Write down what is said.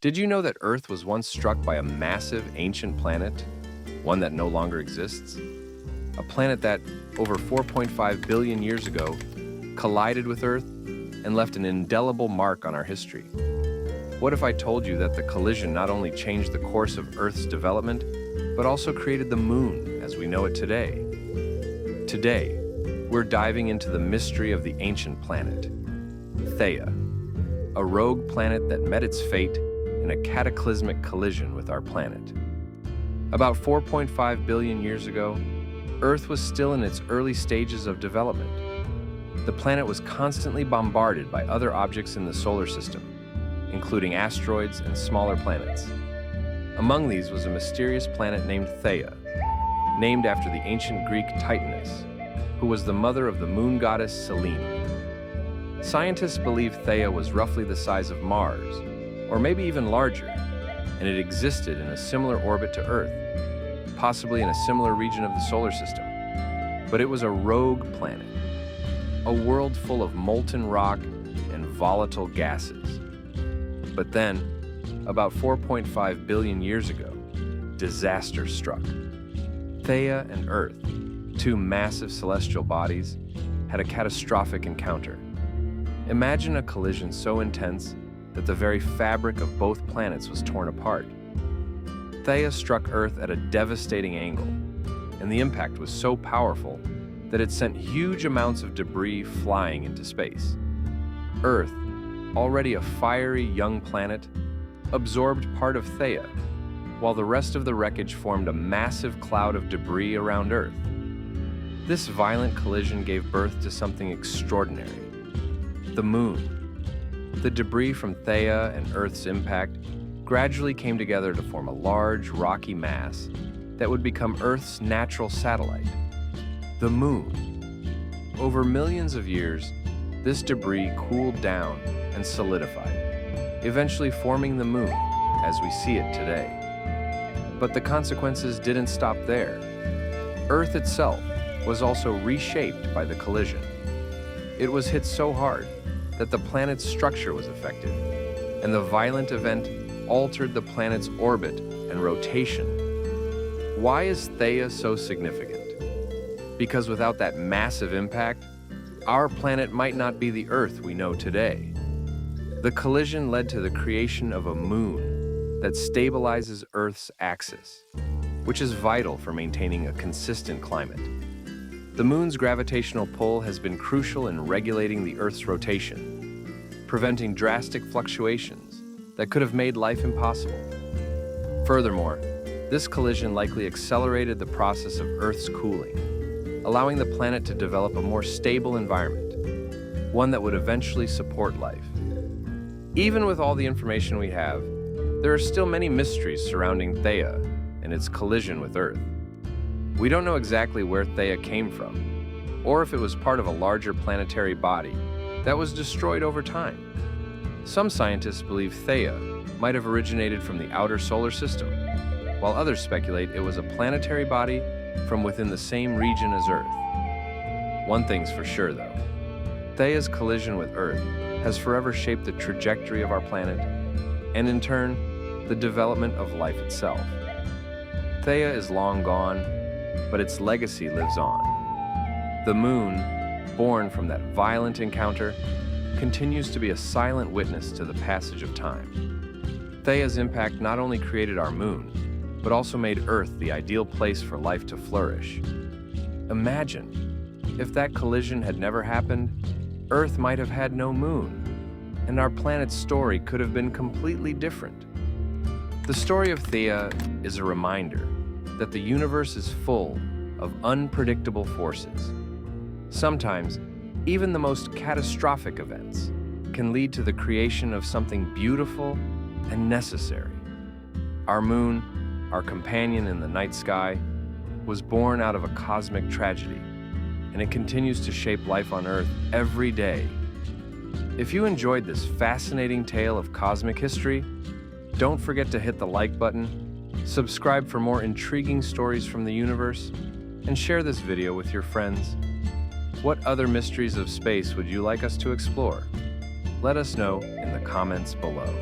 Did you know that Earth was once struck by a massive ancient planet, one that no longer exists? A planet that, over 4.5 billion years ago, collided with Earth and left an indelible mark on our history. What if I told you that the collision not only changed the course of Earth's development, but also created the Moon as we know it today? Today, we're diving into the mystery of the ancient planet, Theia, a rogue planet that met its fate in a cataclysmic collision with our planet. About 4.5 billion years ago, Earth was still in its early stages of development. The planet was constantly bombarded by other objects in the solar system, including asteroids and smaller planets. Among these was a mysterious planet named Theia, named after the ancient Greek Titaness, who was the mother of the moon goddess Selene. Scientists believe Theia was roughly the size of Mars, or maybe even larger, and it existed in a similar orbit to Earth, possibly in a similar region of the solar system. But it was a rogue planet, a world full of molten rock and volatile gases. But then, about 4.5 billion years ago, disaster struck. Theia and Earth, two massive celestial bodies, had a catastrophic encounter. Imagine a collision so intense that the very fabric of both planets was torn apart. Theia struck Earth at a devastating angle, and the impact was so powerful that it sent huge amounts of debris flying into space. Earth, already a fiery young planet, absorbed part of Theia, while the rest of the wreckage formed a massive cloud of debris around Earth. This violent collision gave birth to something extraordinary: the Moon. The debris from Theia and Earth's impact gradually came together to form a large, rocky mass that would become Earth's natural satellite, the Moon. Over millions of years, this debris cooled down and solidified, eventually forming the Moon as we see it today. But the consequences didn't stop there. Earth itself was also reshaped by the collision. It was hit so hard that the planet's structure was affected, and the violent event altered the planet's orbit and rotation. Why is Theia so significant? Because without that massive impact, our planet might not be the Earth we know today. The collision led to the creation of a moon that stabilizes Earth's axis, which is vital for maintaining a consistent climate. The moon's gravitational pull has been crucial in regulating the Earth's rotation, preventing drastic fluctuations that could have made life impossible. Furthermore, this collision likely accelerated the process of Earth's cooling, allowing the planet to develop a more stable environment, one that would eventually support life. Even with all the information we have, there are still many mysteries surrounding Theia and its collision with Earth. We don't know exactly where Theia came from, or if it was part of a larger planetary body that was destroyed over time. Some scientists believe Theia might have originated from the outer solar system, while others speculate it was a planetary body from within the same region as Earth. One thing's for sure, though. Theia's collision with Earth has forever shaped the trajectory of our planet, and in turn, the development of life itself. Theia is long gone, but its legacy lives on. The Moon, born from that violent encounter, continues to be a silent witness to the passage of time. Theia's impact not only created our Moon, but also made Earth the ideal place for life to flourish. Imagine, if that collision had never happened, Earth might have had no Moon, and our planet's story could have been completely different. The story of Theia is a reminder that the universe is full of unpredictable forces. Sometimes, even the most catastrophic events can lead to the creation of something beautiful and necessary. Our Moon, our companion in the night sky, was born out of a cosmic tragedy, and it continues to shape life on Earth every day. If you enjoyed this fascinating tale of cosmic history, don't forget to hit the like button, subscribe for more intriguing stories from the universe, and share this video with your friends. What other mysteries of space would you like us to explore? Let us know in the comments below.